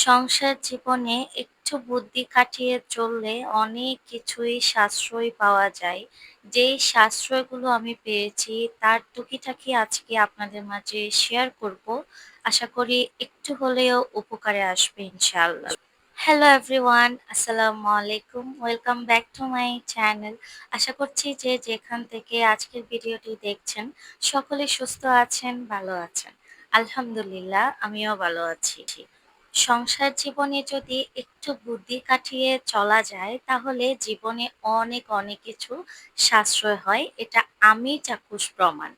সংসার জীবনে একটু বুদ্ধি খাটিয়ে চললে অনেক কিছুই সাশ্রয় পাওয়া যায়। যেই সাশ্রয়গুলো আমি পেয়েছি তার টুকিটাকি আজকে আপনাদের মাঝে শেয়ার করব। আশা করি একটু হলেও উপকারে আসবে ইনশাআল্লাহ। হ্যালো এভরিওয়ান, আসসালামু আলাইকুম। Welcome back to my channel. আশা করছি যে যেখান থেকে আজকের ভিডিওটি দেখছেন সকলে সুস্থ আছেন, ভালো আছেন। আলহামদুলিল্লাহ, আমিও ভালো আছি। সংসার জীবনে যদি একটু বুদ্ধি খাটিয়ে চলা যায় তাহলে জীবনে অনেক অনেক কিছু সাশ্রয় হয়। এটা আমি চাক্ষুষ প্রমাণ।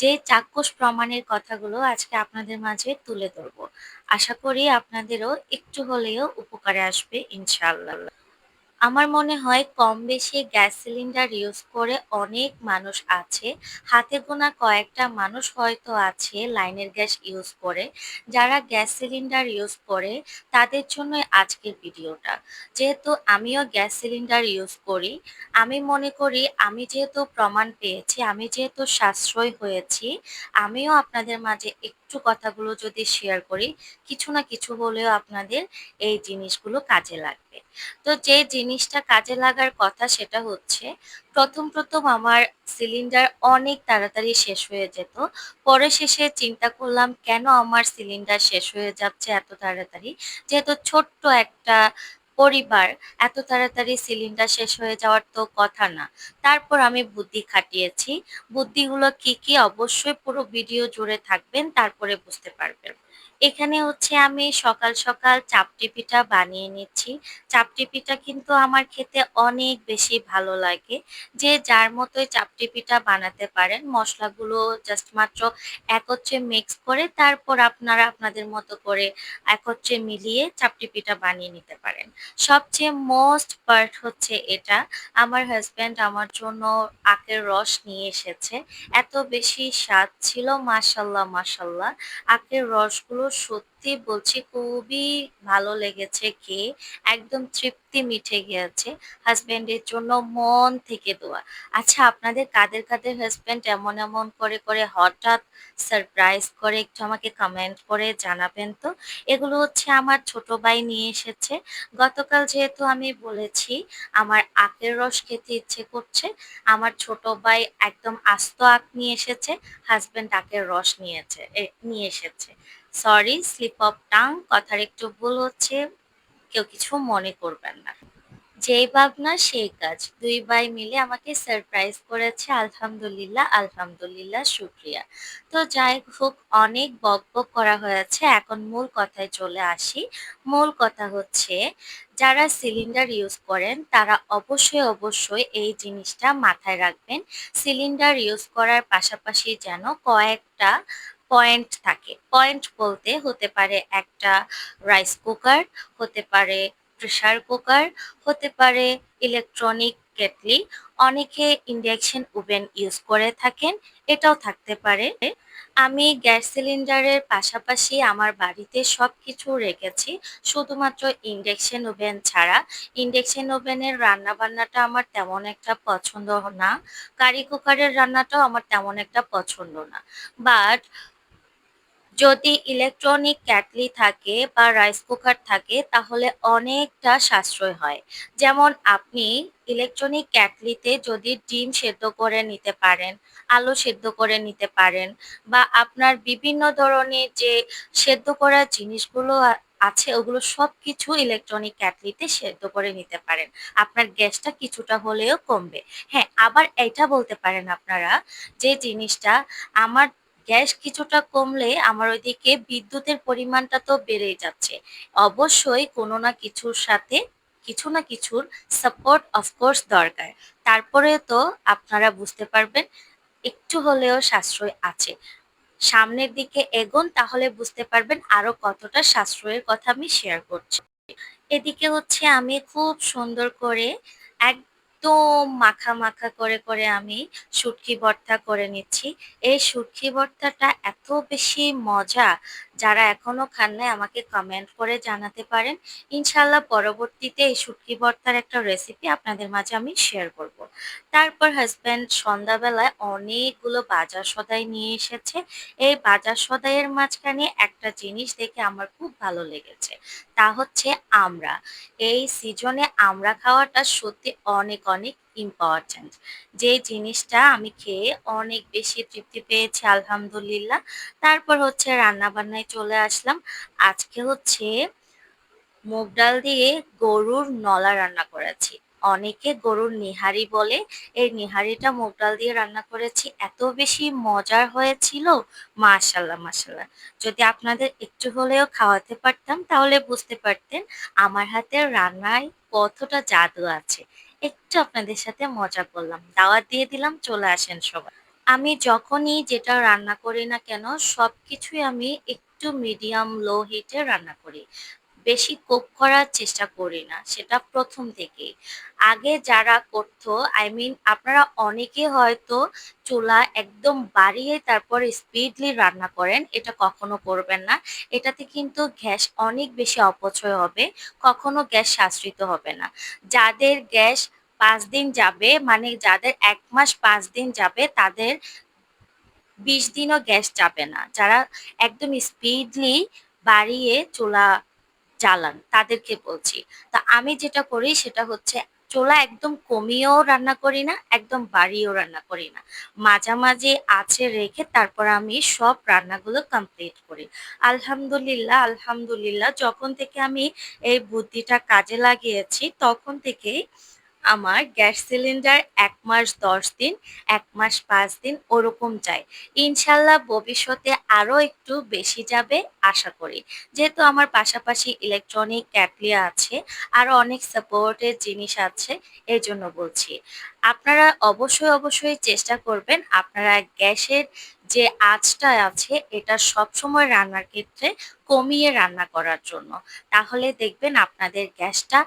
যে চাক্ষুষ প্রমাণের কথাগুলো আজকে আপনাদের মাঝে তুলে ধরবো। আশা করি আপনাদেরও একটু হলেও উপকারে আসবে ইনশাআল্লাহ। আমার মনে হয় কম বেশি গ্যাস সিলিন্ডার ইউজ করে অনেক মানুষ আছে। হাতে গোনা কয়েকটা মানুষ হয়তো আছে লাইনের গ্যাস ইউজ করে। যারা গ্যাস সিলিন্ডার ইউজ করে তাদের জন্যই আজকের ভিডিওটা। যেহেতু আমিও গ্যাস সিলিন্ডার ইউজ করি, আমি মনে করি আমি যেহেতু প্রমাণ পেয়েছি, আমি যেহেতু সাশ্রয় হয়েছি, আমিও আপনাদের মাঝে একটু কথাগুলো যদি শেয়ার করি, কিছু না কিছু হলেও আপনাদের এই জিনিসগুলো কাজে লাগবে। তো যে জিনিসটা কাজে লাগার কথা সেটা হচ্ছে, প্রথম আমার সিলিন্ডার অনেক তাড়াতাড়ি শেষ হয়ে যেত। পরে শেষে চিন্তা করলাম কেন আমার সিলিন্ডার শেষ হয়ে যাচ্ছে এত তাড়াতাড়ি। যেহেতু ছোট্ট একটা পরিবার, এত তাড়াতাড়ি সিলিন্ডার শেষ হয়ে যাওয়ার তো কথা না। তারপর আমি বুদ্ধি খাটিয়েছি। বুদ্ধিগুলো কি কি অবশ্যই পুরো ভিডিও জুড়ে থাকবেন, তারপরে বুঝতে পারবেন। এখানে হচ্ছে আমি সকাল সকাল চাপটি পিঠা বানিয়ে নিচ্ছি। চাপটি পিঠা কিন্তু আমার খেতে অনেক বেশি ভালো লাগে। যে যার মতোই চাপটি পিঠা বানাতে পারেন, মশলাগুলো জাস্ট মাত্র একত্রে মিক্স করে তারপর আপনারা আপনাদের মতো করে একত্রে মিলিয়ে চাপটি পিঠা বানিয়ে নিতে পারেন। সবচেয়ে মোস্ট পার্ট হচ্ছে এটা, আমার হাজব্যান্ড আমার জন্য আখের রস নিয়ে এসেছে। এত বেশি স্বাদ ছিল, মাশাল্লাহ মাশাল্লাহ। আখের রসগুলো সত্যি বলছি খুবই ভালো লেগেছে খেয়ে। একদম তৃপ্তি মিটে গিয়েছে। হাজবেন্ডের জন্য মন থেকে দোয়া। আচ্ছা, আপনাদের কাদের কাদের হাজবেন্ড এমন এমন করে করে হঠাৎ সারপ্রাইজ করে একটু আমাকে কমেন্ট করে জানাবেন তো। এগুলো হচ্ছে আমার ছোট ভাই নিয়ে এসেছে। গতকাল যেহেতু আমি বলেছি আমার আখের রস খেতে ইচ্ছে করছে, আমার ছোট ভাই একদম আস্ত আখ নিয়ে এসেছে, হাজবেন্ড আখের রস নিয়ে এসেছে। সরি, স্লিপ অফ টাং, কথার একটু ভুল হচ্ছে, কেউ কিছু মনে করবেন না। যেই ভাবনা সেই কাজ, দুই ভাই মিলে আমাকে সারপ্রাইজ করেছে। আলহামদুলিল্লাহ আলহামদুলিল্লাহ, শুক্রিয়া। তো যাই হোক, অনেক বক বক করা হয়েছে, এখন মূল কথায় চলে আসি। মূল কথা হচ্ছে, যারা সিলিন্ডার ইউজ করেন তারা অবশ্যই অবশ্যই এই জিনিসটা মাথায় রাখবেন। সিলিন্ডার ইউজ করার পাশাপাশি যেন কয়েকটা পয়েন্ট থাকে। পয়েন্ট বলতে হতে পারে একটা রাইস কুকার, হতে পারে প্রেসার কুকার, হতে পারে ইলেকট্রনিক কেটলি, অনেকে ইন্ডাকশন ওভেন ইউজ করে থাকেন, এটাও থাকতে পারে। আমি গ্যাস সিলিন্ডারের পাশাপাশি আমার বাড়িতে সবকিছু রেখেছি, শুধুমাত্র ইন্ডাকশন ওভেন ছাড়া। ইন্ডাকশন ওভেনের রান্না বান্নাটা আমার তেমন একটা পছন্দ না, কারি কুকারের রান্নাটাও আমার তেমন একটা পছন্দ না। বাট যদি ইলেকট্রনিক ক্যাটলি থাকে বা রাইস কুকার থাকে তাহলে অনেকটা সাশ্রয় হয়। যেমন আপনি ইলেকট্রনিক ক্যাটলিতে যদি ডিম সেদ্ধ করে নিতে পারেন, আলু সেদ্ধ করে নিতে পারেন, বা আপনার বিভিন্ন ধরনের যে সেদ্ধ করা জিনিসগুলো আছে ওগুলো সবকিছু ইলেকট্রনিক ক্যাটলিতে সেদ্ধ করে নিতে পারেন। আপনার গ্যাসটা কিছুটা হলেও কমবে। হ্যাঁ, আবার এটা বলতে পারেন আপনারা, যে জিনিসটা আমার গ্যাস কিছুটা কমলে আমার ওইদিকে বিদ্যুতের পরিমাণটা তো বেড়েই যাচ্ছে। অবশ্যই কোনো না কিছুর সাথে কিছু না কিছুর সাপোর্ট অফকোর্স দরকার। তারপরে তো আপনারা বুঝতে পারবেন একটু হলেও সাশ্রয় আছে। সামনের দিকে এগোন, তাহলে বুঝতে পারবেন আরো কতটা সাশ্রয়ের কথা আমি শেয়ার করছি। এদিকে হচ্ছে আমি খুব সুন্দর করে একদম মাখা, মাখা করে আমি শুটকি ভর্তা করে নিচ্ছি। এই শুটকি ভর্তাটা এত বেশি মজা, যারা এখনো খান নাই আমাকে কমেন্ট করে জানাতে পারেন। ইনশাআল্লাহ পরবর্তীতে এই শুটকি ভর্তার একটা রেসিপি আপনাদের মাঝে আমি শেয়ার করব। তারপর হাসব্যান্ড সন্ধ্যাবেলায় অনেকগুলো বাজার সদাই নিয়ে এসেছে। এই বাজার সদাইয়ের মাঝখানে একটা জিনিস দেখে আমার খুব ভালো লেগেছে। তা হচ্ছে আমড়া। এই সিজনে আমড়া খাওয়াটা সত্যি অনেক অনেক ইম্পর্ট্যান্ট। যে জিনিসটা আমি খেয়ে অনেক বেশি তৃপ্তি পেয়েছি আলহামদুলিল্লাহ। তারপর হচ্ছে রান্না বান্নায় চলে আসলাম। আজকে হচ্ছে মুগ ডাল দিয়ে গরুর নলা রান্না করেছি। অনেকে গরুর নিহারি বলে। এই নিহারিটা মুগ ডাল দিয়ে রান্না করেছি, এত বেশি মজার হয়েছিল। মাশাল্লাহ মাশাল্লাহ। যদি আপনাদের একটু হলেও খাওয়াতে পারতাম তাহলে বুঝতে পারতেন আমার হাতের রান্নায় কতটা জাদু আছে। একটু আপনাদের সাথে মজা করলাম, দাওয়াত দিয়ে দিলাম, চলে আসেন সবাই। আমি যখনই যেটা রান্না করি না কেন, সবকিছুই আমি একটু মিডিয়াম লো হিটে রান্না করি। বেশি কুক করার চেষ্টা করি না, সেটা প্রথম থেকেই। আগে যারা করতো, আপনারা অনেকে হয়তো চুলা একদম বাড়িয়ে তারপর স্পিডলি রান্না করেন, এটা কখনো করবেন না। এটাতে কিন্তু গ্যাস অনেক বেশি অপচয় হবে, কখনো গ্যাস সাশ্রিত হবে না। যাদের গ্যাস 5 দিন যাবে, মানে যাদের 1 মাস 5 দিন যাবে, তাদের 20 দিনও গ্যাস যাবে না। যারা একদম স্পিডলি বাড়িয়ে চুলা জ্বালান তাদেরকে বলছি। তা আমি যেটা করি সেটা হচ্ছে চুলা একদম কমিয়েও রান্না করি না, একদম বাড়িয়েও রান্না করি না। মাঝামাঝি আঁচে রেখে তারপর আমি সব রান্নাগুলো কমপ্লিট করি। আলহামদুলিল্লাহ আলহামদুলিল্লাহ, যখন থেকে আমি এই বুদ্ধিটা কাজে লাগিয়েছি তখন থেকেই আমার গ্যাস সিলিন্ডার 1 মাস 10 দিন, 1 মাস 5 দিন ওরকম যায়। ইনশাল্লাহ ভবিষ্যতে আরো একটু বেশি যাবে আশা করি। যেহেতু আমার পাশাপাশি ইলেকট্রনিক ক্যাটলি আছে, আরো অনেক সাপোর্টের জিনিস আছে, এই জন্য বলছি। আপনারা অবশ্যই অবশ্যই চেষ্টা করবেন আপনারা গ্যাসের যে আঁচটা আছে এটা সবসময় রান্নার ক্ষেত্রে কমিয়ে রান্না করার জন্য। তাহলে দেখবেন আপনাদের গ্যাসটা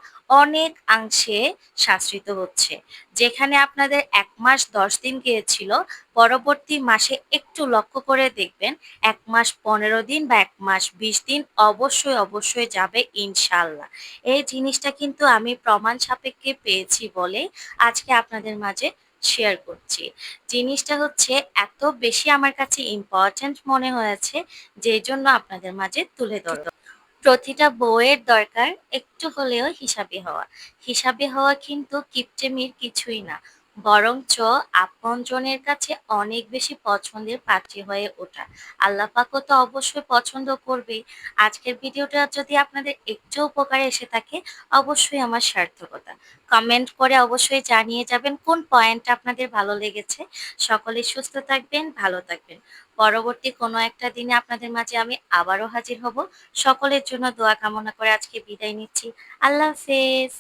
অনেকাংশে সাশ্রিত হচ্ছে। যেখানে আপনাদের 1 মাস 10 দিন গিয়েছিল, পরবর্তী মাসে একটু লক্ষ্য করে দেখবেন 1 মাস 15 দিন বা 1 মাস 20 দিন অবশ্যই অবশ্যই যাবে ইনশাল্লাহ। এই জিনিসটা কিন্তু আমি প্রমাণ সাপেক্ষে পেয়েছি বলে আজকে আপনাদের মাঝে শেয়ার করছি। জিনিসটা হচ্ছে এত বেশি আমার কাছে ইম্পর্ট্যান্ট মনে হয়েছে, যে জন্য আপনাদের মাঝে তুলে ধরলাম। প্রতিটা বউয়ের দরকার একটু হলেও হিসাবি হওয়া। হিসাবি হওয়া কিন্তু কিপটেমির কিছুই না, বরঞ্চ আপনজনের কাছে অনেক বেশি পছন্দের পাত্রী হয়ে ওঠা। আল্লাহ পাকও তো অবশ্যই পছন্দ করবেই। আজকের ভিডিওটা যদি আপনাদের একটু উপকারে এসে থাকে, অবশ্যই আমার সার্থকতা। কমেন্ট করে অবশ্যই জানিয়ে যাবেন কোন পয়েন্টটা আপনাদের ভালো লেগেছে। সকলে সুস্থ থাকবেন, ভালো থাকবেন। পরবর্তী কোনো একটা দিনে আপনাদের মাঝে আমি আবারও হাজির হব। সকলের জন্য দোয়া কামনা করে আজকে বিদায় নিচ্ছি। আল্লাহ হাফেজ।